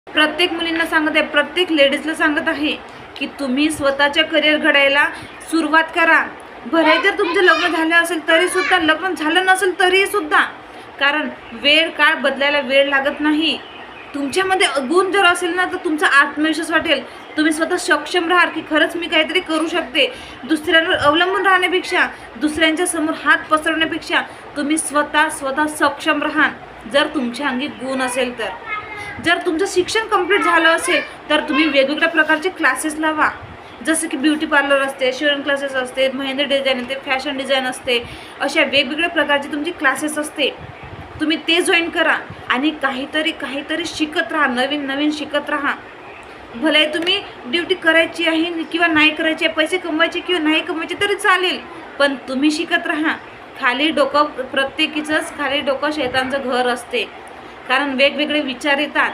प्रत्येक मुलींना सांगत आहे, प्रत्येक लेडीजला सांगत आहे की तुम्ही स्वतःच्या करिअर घडायला सुरुवात करा. भले जर तुमचं लग्न झालं असेल तरीसुद्धा, लग्न झालं नसेल तरीसुद्धा, कारण वेळ काळ बदलायला वेळ लागत नाही. तुमच्यामध्ये गुण जर असेल ना तर तुमचा आत्मविश्वास वाटेल. तुम्ही स्वतः सक्षम राहाल की खरंच मी काहीतरी करू शकते. दुसऱ्यांवर अवलंबून राहण्यापेक्षा, दुसऱ्यांच्या समोर हात पसरवण्यापेक्षा तुम्ही स्वतः सक्षम राहा. जर तुमच्या अंगी गुण असेल तर. जर तुमचं शिक्षण कंप्लीट झालं असेल तर तुम्ही वेगवेगळ्या प्रकारचे क्लासेस लावा. जसं की ब्युटी पार्लर असते, शिवण क्लासेस असते, मेहंदी डिझाईन असते, फॅशन डिझाईन असते, अशा वेगवेगळ्या प्रकारचे तुमचे क्लासेस असते. तुम्ही ते जॉईन करा आणि काहीतरी शिकत राहा, नवीन शिकत राहा. भले तुम्ही ड्युटी करायची आहे किंवा नाही करायची आहे, पैसे कमवायचे किंवा नाही कमवायचे तरी चालेल, पण तुम्ही शिकत राहा. खाली डोकं, प्रत्येकीचंच खाली डोकं शैतानचं घर असते, कारण वेगवेगळे विचार येतात.